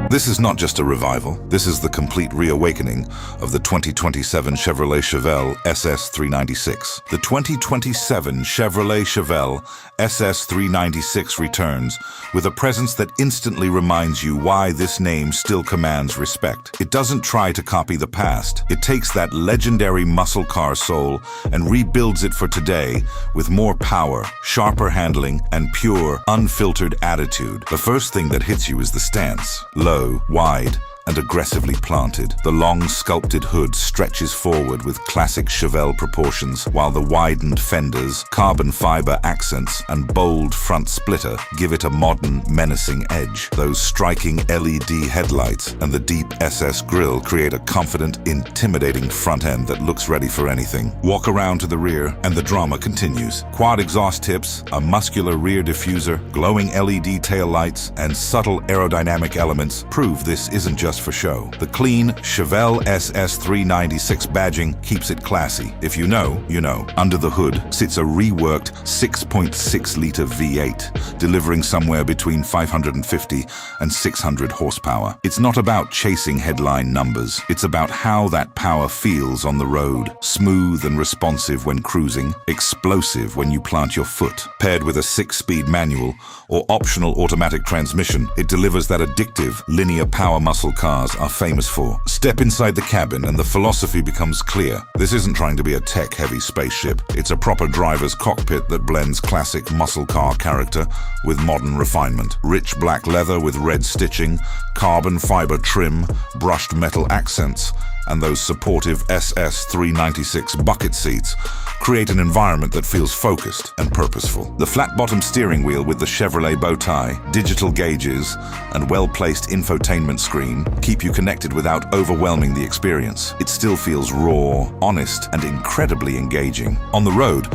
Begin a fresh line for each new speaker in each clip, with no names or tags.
This is not just a revival, this is the complete reawakening of the 2027 Chevrolet Chevelle SS 396. The 2027 Chevrolet Chevelle SS 396 returns with a presence that instantly reminds you why this name still commands respect. It doesn't try to copy the past. It takes that legendary muscle car soul and rebuilds it for today with more power, sharper handling, and pure, unfiltered attitude. The first thing that hits you is the stance. Low, wide, and aggressively planted. The long sculpted hood stretches forward with classic Chevelle proportions, while the widened fenders, carbon fiber accents, and bold front splitter give it a modern, menacing edge. Those striking LED headlights and the deep SS grille create a confident, intimidating front end that looks ready for anything. Walk around to the rear, and the drama continues. Quad exhaust tips, a muscular rear diffuser, glowing LED taillights, and subtle aerodynamic elements prove this isn't just for show. The clean Chevelle SS 396 badging keeps it classy. If you know, you know. Under the hood sits a reworked 6.6-liter V8, delivering somewhere between 550 and 600 horsepower. It's not about chasing headline numbers. It's about how that power feels on the road. Smooth and responsive when cruising, explosive when you plant your foot. Paired with a 6-speed manual or optional automatic transmission, it delivers that addictive, linear power muscle cars are famous for. Step inside the cabin and the philosophy becomes clear. This isn't trying to be a tech-heavy spaceship. It's a proper driver's cockpit that blends classic muscle car character with modern refinement. Rich black leather with red stitching, carbon fiber trim, brushed metal accents, and those supportive SS 396 bucket seats create an environment that feels focused and purposeful. The flat-bottom steering wheel with the Chevrolet bow tie, digital gauges, and well-placed infotainment screen keep you connected without overwhelming the experience. It still feels raw, honest, and incredibly engaging. On the road,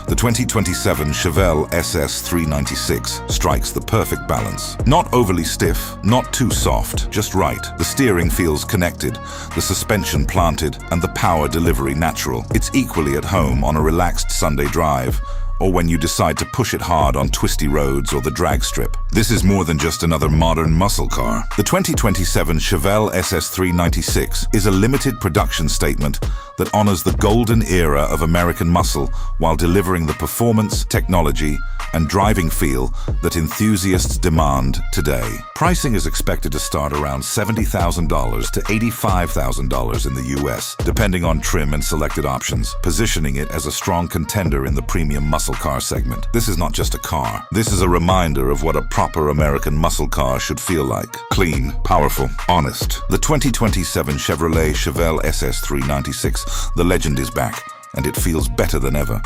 the 2027 Chevelle SS 396 strikes the perfect balance. Not overly stiff, not too soft, just right. The steering feels connected, the suspension planted, and the power delivery natural. It's equally at home on a relaxed Sunday drive, or when you decide to push it hard on twisty roads or the drag strip. This is more than just another modern muscle car. The 2027 Chevelle SS 396 is a limited production statement that honors the golden era of American muscle while delivering the performance, technology, and driving feel that enthusiasts demand today. Pricing is expected to start around $70,000 to $85,000 in the US, depending on trim and selected options, positioning it as a strong contender in the premium muscle car segment. This is not just a car. This is a reminder of what a proper American muscle car should feel like. Clean, powerful, honest. The 2027 Chevrolet Chevelle SS 396, the legend is back, and it feels better than ever.